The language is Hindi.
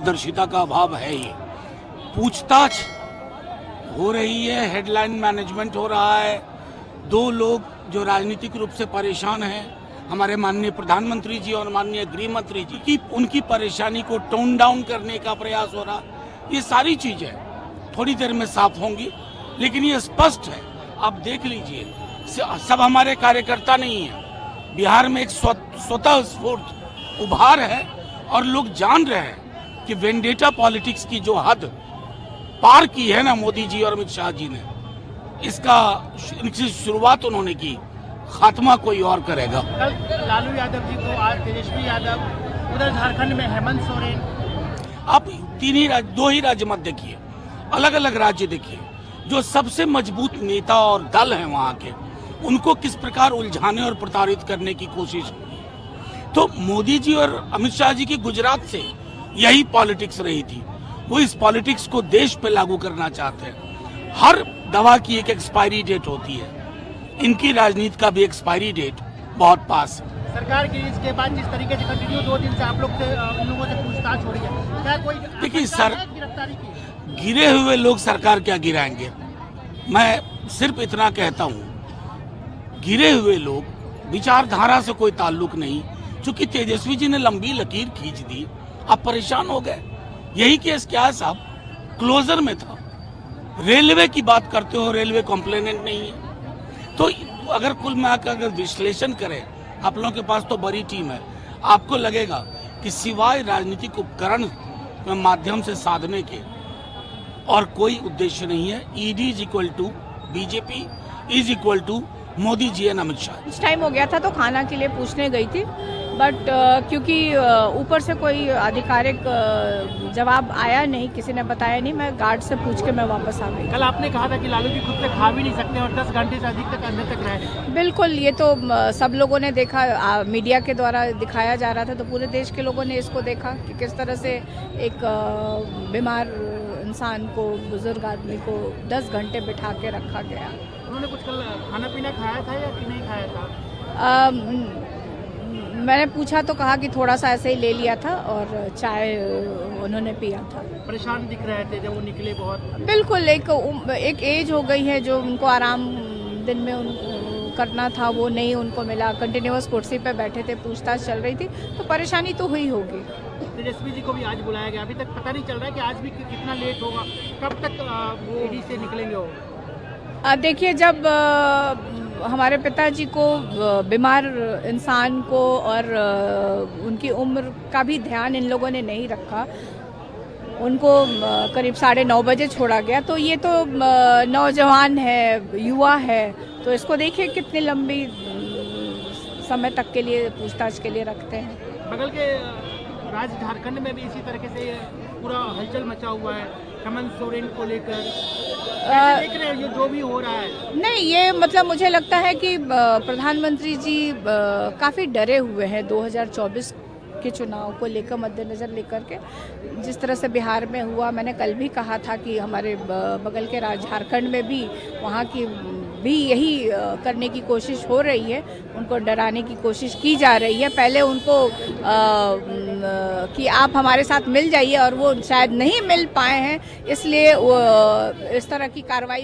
पारदर्शिता का अभाव है ही। पूछताछ हो रही है, हेडलाइन मैनेजमेंट हो रहा है। दो लोग जो राजनीतिक रूप से परेशान हैं, हमारे माननीय प्रधानमंत्री जी और माननीय गृह मंत्री जी की, उनकी परेशानी को टोन डाउन करने का प्रयास हो रहा। ये सारी चीजें थोड़ी देर में साफ होंगी, लेकिन ये स्पष्ट है, आप देख लीजिए, सब हमारे कार्यकर्ता नहीं है। बिहार में एक स्वतः स्फूर्त उभार है और लोग जान रहे हैं कि वेंडेटा पॉलिटिक्स की जो हद पार की है ना मोदी जी और अमित शाह जी ने, इनकी शुरुआत उन्होंने की, खात्मा कोई और करेगा। कल लालू यादव जी को, आज तेजस्वी यादव, उधर झारखंड में हेमंत सोरेन। आप दो ही राज्य मत देखिए, अलग अलग राज्य देखिए, जो सबसे मजबूत नेता और दल हैं वहां के, उनको किस प्रकार उलझाने और प्रताड़ित करने की कोशिश। तो मोदी जी और अमित शाह जी की गुजरात से यही पॉलिटिक्स रही थी। वो इस पॉलिटिक्स को देश पे लागू करना चाहते हैं। हर दवा की एक एक्सपायरी डेट होती है, इनकी राजनीति का भी एक्सपायरी डेट बहुत पास है। सरकार की इसके बाद जिस तरीके से कंटिन्यू 2 दिन से आप लोग से, उन लोगों से पूछताछ हो रही है, क्या कोई देखिए गिरफ्तारी की? गिरे हुए लोग सरकार क्या गिराएंगे? मैं सिर्फ इतना कहता हूं, गिरे हुए लोग विचारधारा से कोई ताल्लुक नहीं। चूंकि तेजस्वी जी ने लंबी लकीर खींच दी, आप परेशान हो गए। यही केस क्या है साहब, क्लोजर में था। रेलवे की बात करते हो, रेलवे कॉम्प्लेनेंट नहीं है। तो अगर कुल मिलाकर अगर विश्लेषण करें, आप लोगों के पास तो बड़ी टीम है, आपको लगेगा कि सिवाय राजनीतिक उपकरण के माध्यम से साधने के और कोई उद्देश्य नहीं है। ED is equal to BJP is equal to Modi ji and Amit Shah. कुछ टाइम हो गया था तो खाना के लिए पूछने गई थी, बट क्योंकि ऊपर से कोई आधिकारिक जवाब आया नहीं, किसी ने बताया नहीं, मैं गार्ड से पूछ के मैं वापस आ गई। कल आपने कहा था कि लालू जी खुद से खा भी नहीं सकते और 10 घंटे से अधिक तक अंदर तक रहे। बिल्कुल, ये तो सब लोगों ने देखा, मीडिया के द्वारा दिखाया जा रहा था, तो पूरे देश के लोगों ने इसको देखा कि किस तरह से एक बीमार इंसान को, बुजुर्ग आदमी को 10 घंटे बिठा के रखा गया। उन्होंने कुछ कल खाना पीना खाया था या कि नहीं खाया था? मैंने पूछा तो कहा कि थोड़ा सा ऐसे ही ले लिया था और चाय उन्होंने पिया था। परेशान दिख रहे थे जब वो निकले बहुत। बिल्कुल, एक एज हो गई है जो उनको आराम दिन में करना था, वो नहीं उनको मिला। कंटिन्यूअस कुर्सी पे बैठे थे, पूछताछ चल रही थी, तो परेशानी तो हुई होगी। तेजस्वी जी को भी आज बुलाया गया, अभी तक पता नहीं चल रहा है कि आज भी कितना लेट होगा, कब तक वो ईडी से निकलेंगे वो? देखिए, जब हमारे पिताजी को, बीमार इंसान को, और उनकी उम्र का भी ध्यान इन लोगों ने नहीं रखा, उनको करीब 9:30 बजे छोड़ा गया, तो ये तो नौजवान है, युवा है, तो इसको देखिए कितनी लंबी समय तक के लिए पूछताछ के लिए रखते हैं। बगल के राज्य झारखंड में भी इसी तरीके से पूरा हलचल मचा हुआ है हेमंत सोरेन को लेकर, देख रहे हैं जो भी हो रहा है। नहीं, ये मतलब मुझे लगता है कि प्रधानमंत्री जी काफ़ी डरे हुए हैं 2024 के चुनाव को लेकर, मद्देनजर लेकर के। जिस तरह से बिहार में हुआ, मैंने कल भी कहा था कि हमारे बगल के राज्य झारखंड में भी, वहाँ की भी यही करने की कोशिश हो रही है, उनको डराने की कोशिश की जा रही है। पहले उनको कि आप हमारे साथ मिल जाइए, और वो शायद नहीं मिल पाए हैं, इसलिए वो इस तरह की कार्रवाई